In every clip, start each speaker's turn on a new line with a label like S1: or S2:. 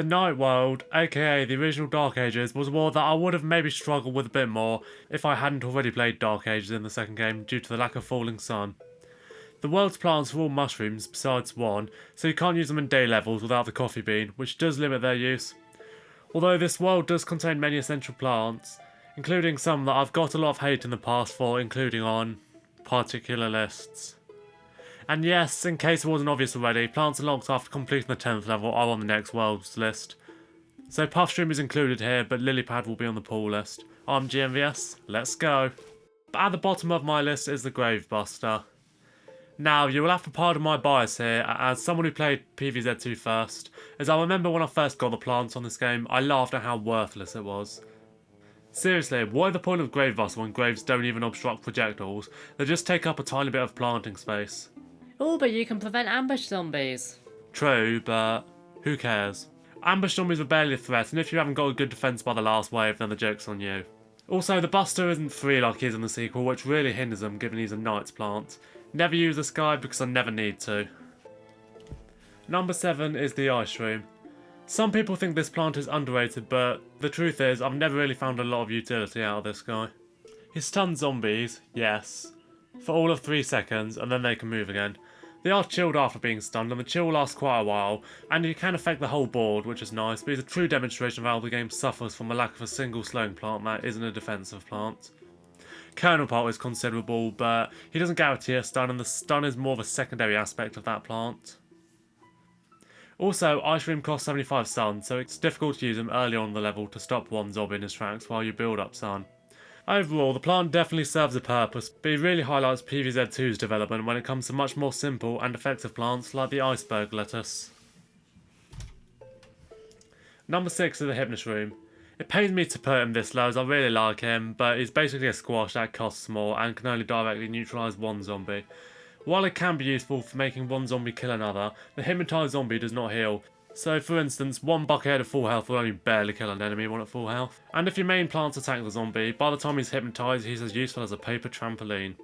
S1: The Night World, aka the original Dark Ages, was a world that I would have maybe struggled with a bit more if I hadn't already played Dark Ages in the second game due to the lack of falling sun. The world's plants are all mushrooms besides one, so you can't use them in day levels without the coffee bean, which does limit their use. Although this world does contain many essential plants, including some that I've got a lot of hate in the past for including on particular lists. And yes, in case it wasn't obvious already, plants unlocked after completing the 10th level are on the next world's list. So Puff Shroom is included here, but Lily Pad will be on the pool list. I'm GMVS, let's go. But at the bottom of my list is the Gravebuster. Now, you will have to pardon my bias here, as someone who played PVZ2 first, as I remember when I first got the plants on this game, I laughed at how worthless it was. Seriously, what is the point of Gravebuster when graves don't even obstruct projectiles? They just take up a tiny bit of planting space.
S2: Oh, but you can prevent ambush zombies.
S1: True, but who cares? Ambush zombies are barely a threat, and if you haven't got a good defense by the last wave, then the joke's on you. Also, the Buster isn't free like he is in the sequel, which really hinders him given he's a Knight's plant. Never use this guy because I never need to. Number 7 is the Ice Shroom. Some people think this plant is underrated, but the truth is I've never really found a lot of utility out of this guy. He stuns zombies, yes, for all of 3 seconds, and then they can move again. They are chilled after being stunned, and the chill lasts quite a while, and you can affect the whole board, which is nice, but it's a true demonstration of how the game suffers from the lack of a single slowing plant that isn't a defensive plant. Kernel power is considerable, but he doesn't guarantee a stun, and the stun is more of a secondary aspect of that plant. Also, Ice Shroom costs 75 stun, so it's difficult to use him early on in the level to stop one zombie in his tracks while you build up stun. Overall, the plant definitely serves a purpose, but it really highlights PVZ2's development when it comes to much more simple and effective plants like the iceberg lettuce. Number 6 is the Hypnosis Shroom. It pains me to put him this low as I really like him, but he's basically a squash that costs more and can only directly neutralise one zombie. While it can be useful for making one zombie kill another, the hypnotised zombie does not heal. So for instance, one bucket at full health will only barely kill an enemy when at full health. And if your main plants attack the zombie, by the time he's hypnotised he's as useful as a paper trampoline.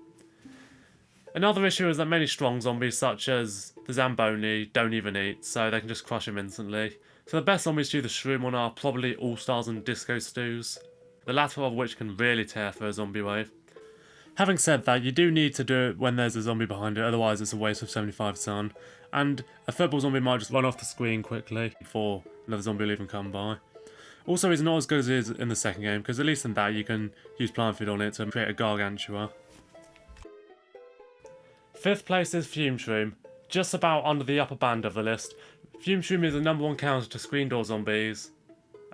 S1: Another issue is that many strong zombies such as the Zamboni don't even eat, so they can just crush him instantly. So the best zombies to use the Shroom on are probably All-Stars and Disco Stews, the latter of which can really tear for a zombie wave. Having said that, you do need to do it when there's a zombie behind it, otherwise it's a waste of 75 stun. And a football zombie might just run off the screen quickly before another zombie will even come by. Also, he's not as good as he is in the second game, because at least in that you can use plant food on it to create a gargantua. 5th place is Fume Shroom, just about under the upper band of the list. Fume Shroom is the number 1 counter to screen door zombies,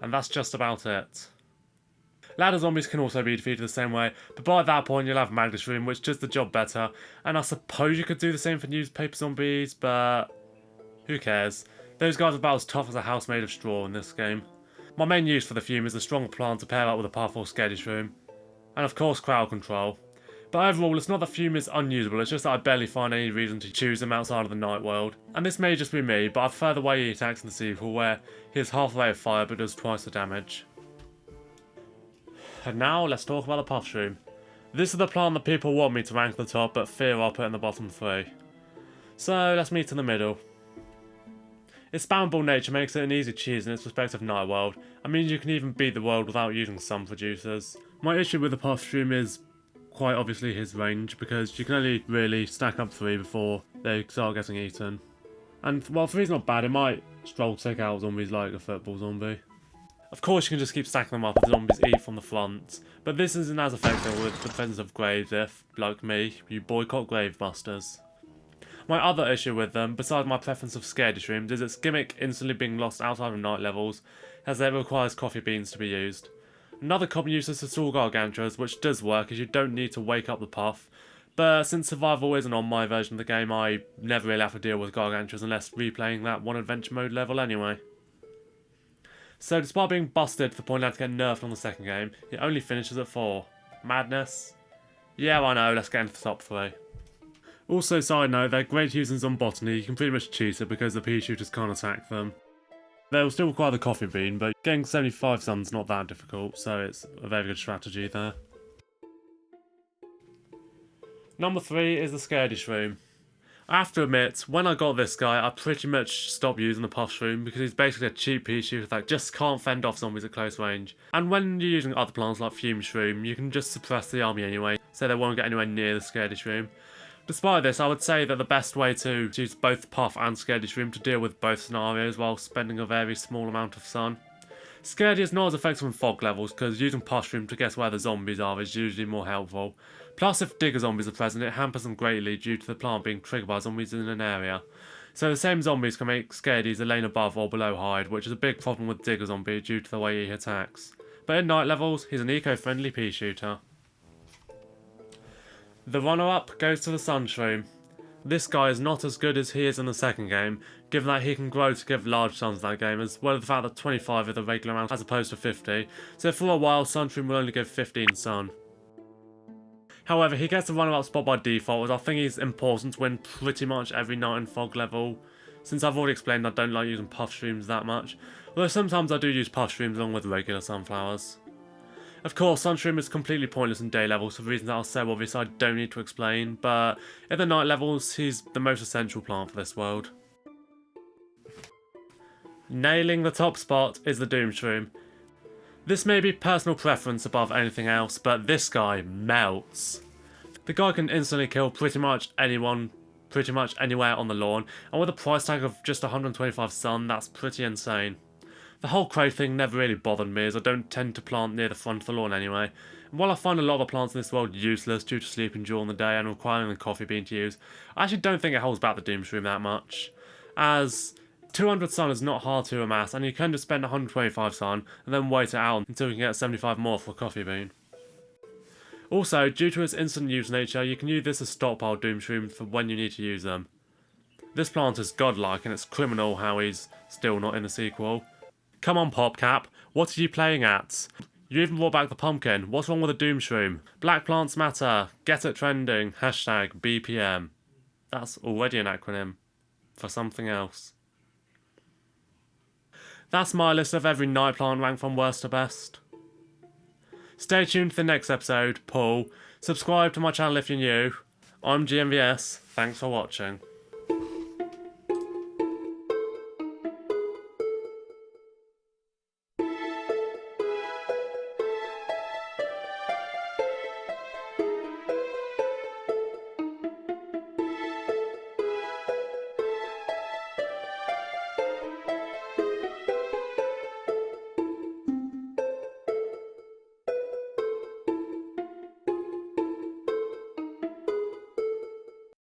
S1: and that's just about it. Ladder zombies can also be defeated the same way, but by that point you'll have Magnet Shroom, which does the job better, and I suppose you could do the same for newspaper zombies, but who cares? Those guys are about as tough as a house made of straw in this game. My main use for the Fume is a strong plant to pair up with a powerful Scaredy Shroom, and of course crowd control. But overall, it's not that Fume is unusable, it's just that I barely find any reason to choose him outside of the Night World. And this may just be me, but I prefer the way he attacks in the sequel, where he has half a rate of fire but does twice the damage. And now, let's talk about the Puff Shroom. This is the plant that people want me to rank at the top, but fear I'll put in the bottom 3. So, let's meet in the middle. Its spammable nature makes it an easy choose in its respective Night World, and means you can even beat the world without using some producers. My issue with the Puff Shroom is quite obviously his range, because you can only really stack up 3 before they start getting eaten. And while 3's not bad, it might struggle to take out zombies like a football zombie. Of course you can just keep stacking them up if zombies eat from the front, but this isn't as effective with the defense of graves if, like me, you boycott Gravebusters. My other issue with them, besides my preference of Scaredy Shrooms, is its gimmick instantly being lost outside of night levels, as it requires coffee beans to be used. Another common use is to stall gargantuas, which does work as you don't need to wake up the puff, but since survival isn't on my version of the game, I never really have to deal with gargantuas unless replaying that one adventure mode level anyway. So despite being busted to the point I had to get nerfed on the second game, it only finishes at 4. Madness? Yeah, I know, let's get into the top 3. Also, side note, they're great to use in Zombotany. You can pretty much cheat it because the pea shooters can't attack them. They'll still require the coffee bean, but getting 75 sun's not that difficult, so it's a very good strategy there. Number 3 is the Scaredy Shroom. I have to admit, when I got this guy, I pretty much stopped using the Puff Shroom because he's basically a cheap pea shooter that just can't fend off zombies at close range. And when you're using other plants like Fume Shroom, you can just suppress the army anyway, so they won't get anywhere near the Scaredy Shroom. Despite this, I would say that the best way to use both Puff and Scaredy Shroom to deal with both scenarios while spending a very small amount of sun. Scaredy is not as effective in fog levels because using Puff Shroom to guess where the zombies are is usually more helpful. Plus, if digger zombies are present, it hampers them greatly due to the plant being triggered by zombies in an area. So the same zombies can make Scaredy's a lane above or below hide, which is a big problem with digger zombie due to the way he attacks. But at night levels, he's an eco-friendly pea shooter. The runner-up goes to the Sun Shroom. This guy is not as good as he is in the second game, given that he can grow to give large suns in that game, as well as the fact that 25 is the regular amount as opposed to 50, so for a while Sun Shroom will only give 15 sun. However, he gets the runner-up spot by default, as I think he's important to win pretty much every night in fog level. Since I've already explained I don't like using Puff Shrooms that much, although sometimes I do use Puff Shrooms along with regular sunflowers. Of course, Sun Shroom is completely pointless in day levels for reasons that are so obvious I don't need to explain, but in the night levels, he's the most essential plant for this world. Nailing the top spot is the Doom Shroom. This may be personal preference above anything else, but this guy melts. The guy can instantly kill pretty much anyone, pretty much anywhere on the lawn, and with a price tag of just 125 sun, that's pretty insane. The whole crowd thing never really bothered me, as I don't tend to plant near the front of the lawn anyway. And while I find a lot of the plants in this world useless due to sleeping during the day and requiring the coffee bean to use, I actually don't think it holds back the Doom Shroom that much. As 200 sun is not hard to amass, and you can just spend 125 sun and then wait it out until you can get 75 more for a coffee bean. Also, due to its instant use nature, you can use this as stockpile Doom Shrooms for when you need to use them. This plant is godlike, and it's criminal how he's still not in the sequel. Come on, Popcap, what are you playing at? You even brought back the pumpkin. What's wrong with the Doom Shroom? Black plants matter. Get it trending. Hashtag BPM. That's already an acronym for something else. That's my list of every night plant ranked from worst to best. Stay tuned for the next episode, Paul. Subscribe to my channel if you're new. I'm GMVS. Thanks for watching.